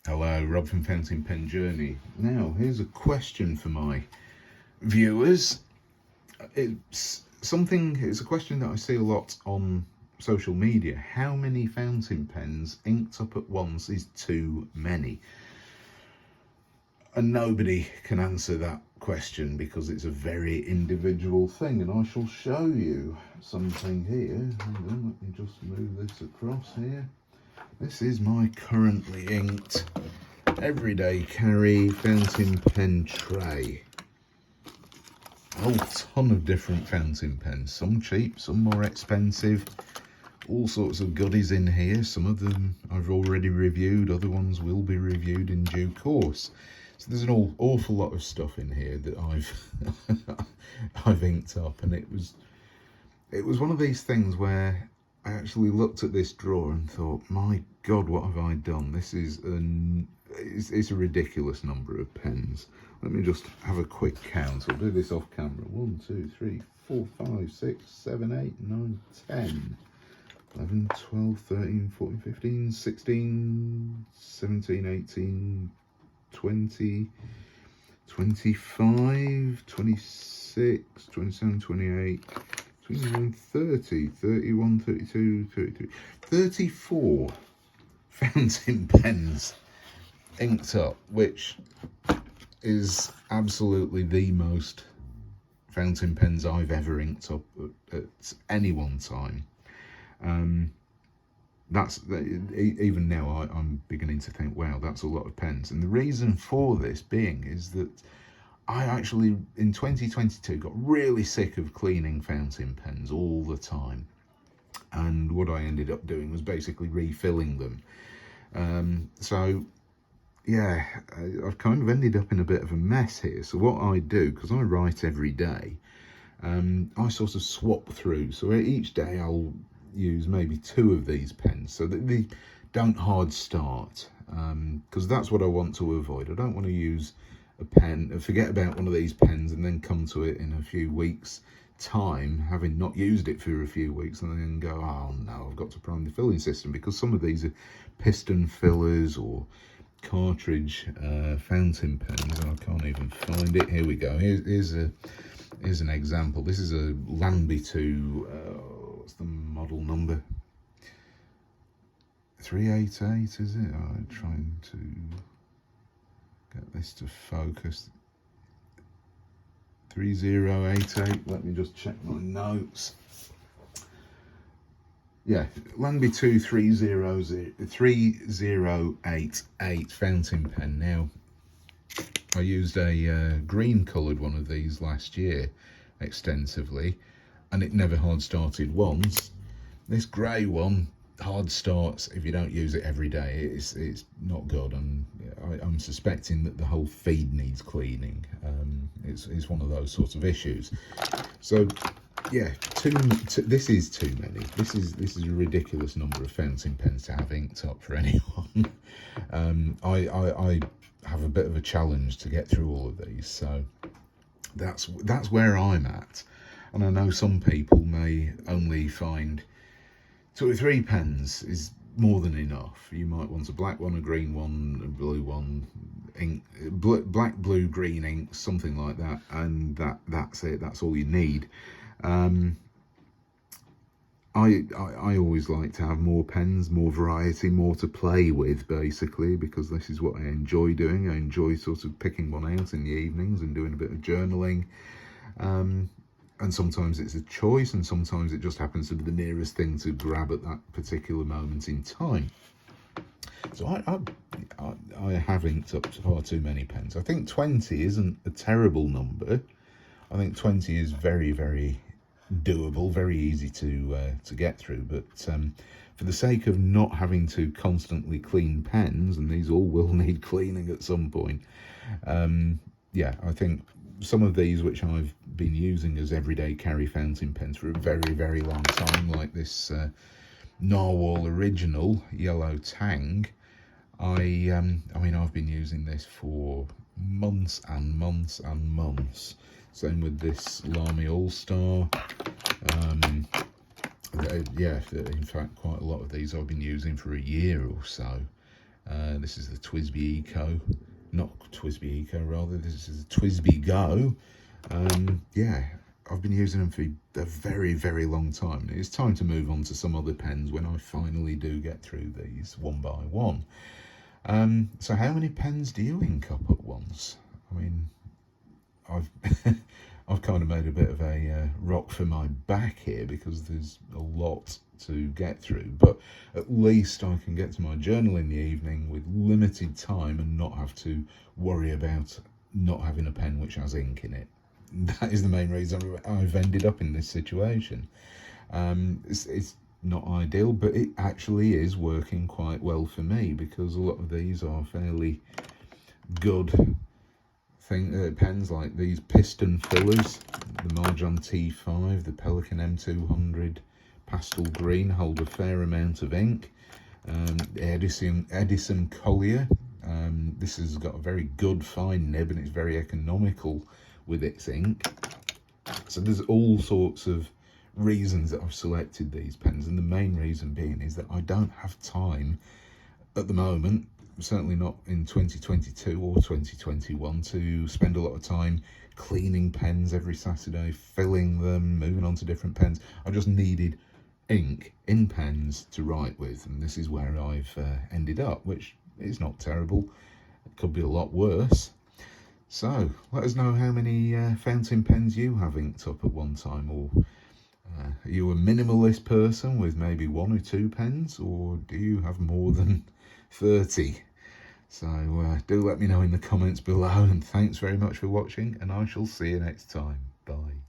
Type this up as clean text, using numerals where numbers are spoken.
Hello, Rob from Fountain Pen Journey. Now, here's a question for my viewers. It's a question that I see a lot on social media. How many fountain pens inked up at once is too many? And nobody can answer that question because it's a very individual thing. And I shall show you something here. Hang on, let me just move this across here. This is my currently inked everyday carry fountain pen tray. A whole ton of different fountain pens, some cheap, some more expensive, all sorts of goodies in here. Some of them I've already reviewed, other ones will be reviewed in due course. So there's an awful lot of stuff in here that I've inked up, and it was one of these things where I actually looked at this drawer and thought, my God, what have I done? This is it's a ridiculous number of pens. Let me just have a quick count. I'll do this off camera. 1, 2, 3, 4, 5, 6, 7, 8, 9, 10, 11, 12, 13, 14, 15, 16, 17, 18, 20, 25, 26, 27, 28, 29, 30, 31, 32, 33, 34 fountain pens inked up, which is absolutely the most fountain pens I've ever inked up at any one time. Even now I'm beginning to think, wow, that's a lot of pens. And the reason for this being is that I actually, in 2022, got really sick of cleaning fountain pens all the time. And what I ended up doing was basically refilling them. So, yeah, I've kind of ended up in a bit of a mess here. So what I do, because I write every day, I sort of swap through. So each day I'll use maybe 2 of these pens so that they don't hard start, because that's what I want to avoid. I don't want to use a pen, forget about one of these pens and then come to it in a few weeks time, having not used it for a few weeks, and then go, oh no, I've got to prime the filling system, because some of these are piston fillers or cartridge fountain pens, and I can't even find it. Here we go. Here's an example. This is a Lanby 2, what's the model number? 388, is it? I'm trying to get this to focus. 3088. Let me just check my notes. Yeah, Lanby 2 3088 fountain pen. Now, I used a green coloured one of these last year extensively, and it never hard started once. This grey one hard starts if you don't use it every day. It's not good, and I'm suspecting that the whole feed needs cleaning. It's one of those sorts of issues. So yeah, this is too many. This is a ridiculous number of fountain pens to have inked up for anyone. I have a bit of a challenge to get through all of these, so that's where I'm at. And I know some people may only find 2 or 3 pens is more than enough. You might want a black one, a green one, a blue one, black, blue, green ink, something like that, and that's it. That's all you need. I always like to have more pens, more variety, more to play with, basically, because this is what I enjoy doing. I enjoy sort of picking one out in the evenings and doing a bit of journaling. And sometimes it's a choice, and sometimes it just happens to be the nearest thing to grab at that particular moment in time. So I have inked up far too many pens. I think 20 isn't a terrible number. I think 20 is very, very doable, very easy to get through. But for the sake of not having to constantly clean pens, and these all will need cleaning at some point, yeah, I think some of these, which I've been using as everyday carry fountain pens for a very, very long time, like this Narwhal Original Yellow Tang, I mean, I've been using this for months and months and months. Same with this Lamy All-Star. Yeah, in fact, quite a lot of these I've been using for a year or so. This is the TWSBI Eco, not TWSBI Eco rather, this is the TWSBI Go. Yeah, I've been using them for a very, very long time. It's time to move on to some other pens when I finally do get through these one by one. So how many pens do you ink up at once? I mean, I've I've kind of made a bit of a rock for my back here because there's a lot to get through, but at least I can get to my journal in the evening with limited time and not have to worry about not having a pen which has ink in it. That is the main reason I've ended up in this situation. It's not ideal, but it actually is working quite well for me because a lot of these are fairly good pens, like these piston fillers, the Marjon T5, the Pelikan M200 pastel green, hold a fair amount of ink. The Edison Collier, this has got a very good fine nib and it's very economical with its ink. So there's all sorts of reasons that I've selected these pens, and the main reason being is that I don't have time at the moment, certainly not in 2022 or 2021, to spend a lot of time cleaning pens every Saturday, filling them, moving on to different pens. I just needed ink in pens to write with, and this is where I've ended up, which is not terrible. It could be a lot worse. So let us know how many fountain pens you have inked up at one time, or are you a minimalist person with maybe 1 or 2 pens, or do you have more than 30? So do let me know in the comments below, and thanks very much for watching, and I shall see you next time. Bye.